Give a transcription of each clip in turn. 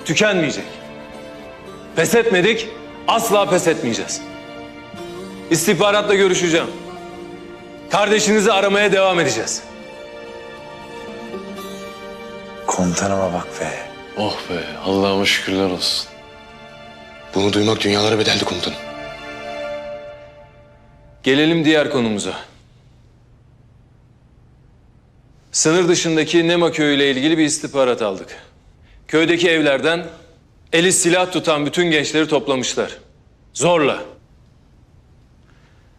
tükenmeyecek. Pes etmedik, asla pes etmeyeceğiz. İstihbaratla görüşeceğim. Kardeşinizi aramaya devam edeceğiz. Komutanıma bak be. Oh be, Allah'ıma şükürler olsun. Bunu duymak dünyalara bedeldi komutanım. Gelelim diğer konumuza. Sınır dışındaki Nema köyü ile ilgili bir istihbarat aldık. Köydeki evlerden eli silah tutan bütün gençleri toplamışlar. Zorla.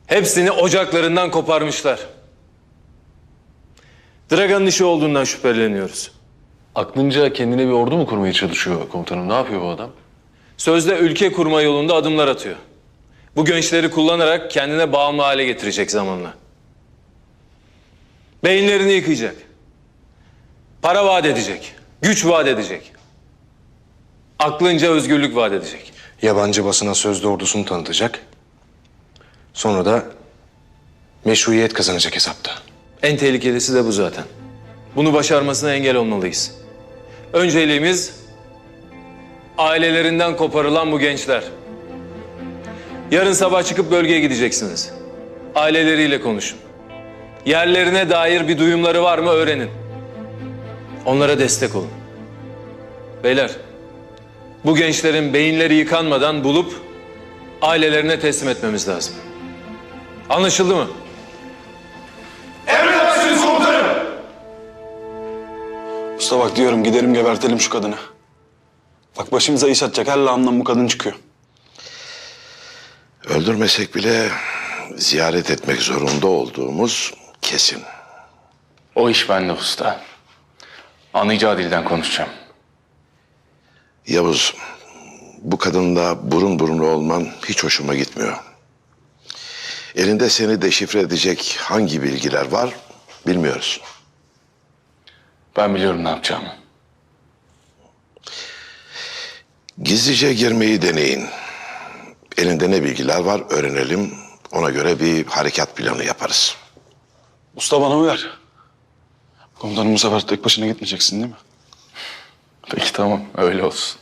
Hepsini ocaklarından koparmışlar. Dragan'ın işi olduğundan şüpheleniyoruz. Aklınca kendine bir ordu mu kurmaya çalışıyor komutanım? Ne yapıyor bu adam? Sözde ülke kurma yolunda adımlar atıyor. Bu gençleri kullanarak kendine bağımlı hale getirecek zamanla. Beyinlerini yıkayacak. Para vaat edecek. Güç vaat edecek. Aklınca özgürlük vaat edecek. Yabancı basına sözde ordusunu tanıtacak. Sonra da meşruiyet kazanacak hesapta. En tehlikelisi de bu zaten. Bunu başarmasına engel olmalıyız. Önceliğimiz ailelerinden koparılan bu gençler. Yarın sabah çıkıp bölgeye gideceksiniz. Aileleriyle konuşun. Yerlerine dair bir duyumları var mı öğrenin. Onlara destek olun. Beyler, bu gençlerin beyinleri yıkanmadan bulup ailelerine teslim etmemiz lazım. Anlaşıldı mı? Emredersiniz komutanım. Usta bak diyorum gidelim gebertelim şu kadını. Bak başımıza iş atacak her lağımdan bu kadın çıkıyor. Öldürmesek bile ziyaret etmek zorunda olduğumuz kesin. O iş bende usta. Anlayacağı dilden konuşacağım. Yavuz, bu kadınla burun buruna olman hiç hoşuma gitmiyor. Elinde seni deşifre edecek hangi bilgiler var bilmiyoruz. Ben biliyorum ne yapacağımı. Gizlice girmeyi deneyin. Elinde ne bilgiler var öğrenelim. Ona göre bir harekat planı yaparız. Usta bana uyar. Komutanım bu sefer tek başına gitmeyeceksin değil mi? Peki tamam, öyle olsun.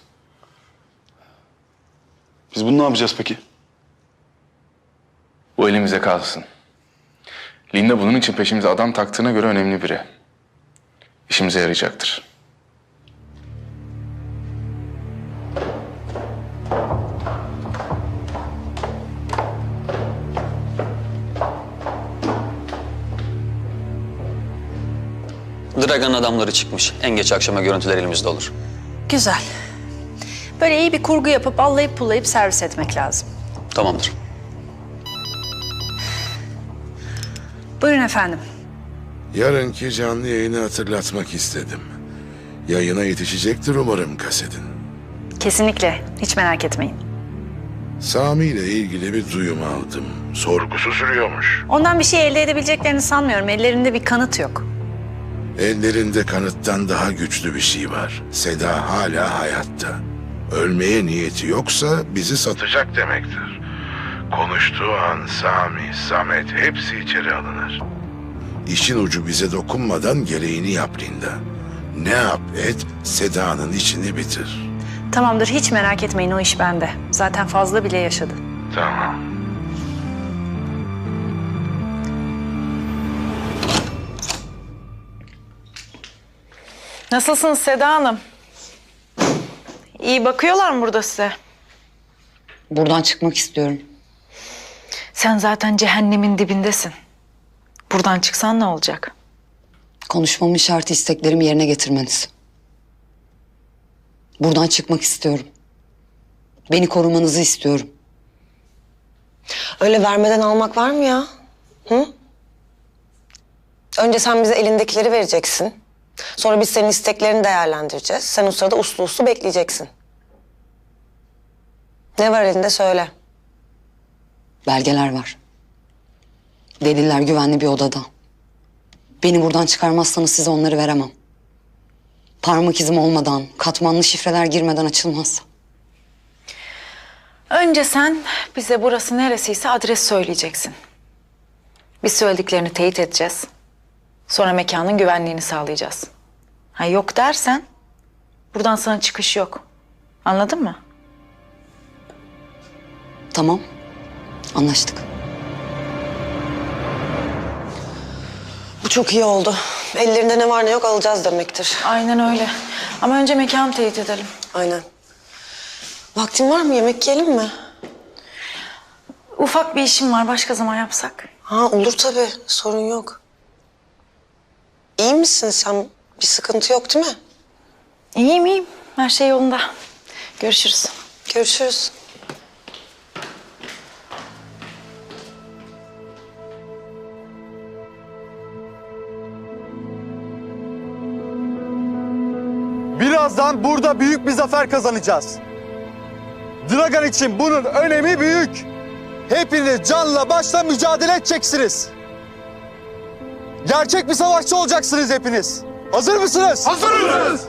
Biz bunu ne yapacağız peki? Bu elimize kalsın. Linda bunun için peşimize adam taktığına göre önemli biri. İşimize yarayacaktır. Dragan'ın adamları çıkmış. En geç akşama görüntüler elimizde olur. Güzel. Böyle iyi bir kurgu yapıp allayıp pullayıp servis etmek lazım. Tamamdır. Buyurun efendim. Yarınki canlı yayını hatırlatmak istedim. Yayına yetişecektir umarım kasetin. Kesinlikle. Hiç merak etmeyin. Sami ile ilgili bir duyum aldım. Sorgusu sürüyormuş. Ondan bir şey elde edebileceklerini sanmıyorum. Ellerinde bir kanıt yok. Ellerinde kanıttan daha güçlü bir şey var. Seda hala hayatta. Ölmeye niyeti yoksa bizi satacak demektir. Konuştuğu an Sami, Samet hepsi içeri alınır. İşin ucu bize dokunmadan gereğini yap Linda. Ne yap et, Seda'nın işini bitir. Tamamdır. Hiç merak etmeyin. O iş bende. Zaten fazla bile yaşadı. Tamam. Nasılsınız Seda Hanım? İyi bakıyorlar mı burada size? Buradan çıkmak istiyorum. Sen zaten cehennemin dibindesin. Buradan çıksan ne olacak? Konuşmamın şartı isteklerimi yerine getirmeniz. Buradan çıkmak istiyorum. Beni korumanızı istiyorum. Öyle vermeden almak var mı ya? Hı? Önce sen bize elindekileri vereceksin. Sonra biz senin isteklerini değerlendireceğiz. Sen o sırada uslu uslu bekleyeceksin. Ne var elinde söyle. Belgeler var. Deliller güvenli bir odada. Beni buradan çıkarmazsanız size onları veremem. Parmak izim olmadan, katmanlı şifreler girmeden açılmaz. Önce sen bize burası neresiyse adres söyleyeceksin. Biz söylediklerini teyit edeceğiz. Sonra mekanın güvenliğini sağlayacağız. Ha yok dersen buradan sana çıkış yok. Anladın mı? Tamam. Anlaştık. Bu çok iyi oldu. Ellerinde ne var ne yok alacağız demektir. Aynen öyle. Ama önce mekanı teyit edelim. Aynen. Vaktin var mı? Yemek yiyelim mi? Ufak bir işim var. Başka zaman yapsak. Ha olur tabii. Sorun yok. İyi misin sen? Bir sıkıntı yok değil mi? İyiyim iyiyim. Her şey yolunda. Görüşürüz. Görüşürüz. Birazdan burada büyük bir zafer kazanacağız. Dragan için bunun önemi büyük. Hepiniz canla başla mücadele edeceksiniz. Gerçek bir savaşçı olacaksınız hepiniz. Hazır mısınız? Hazırız.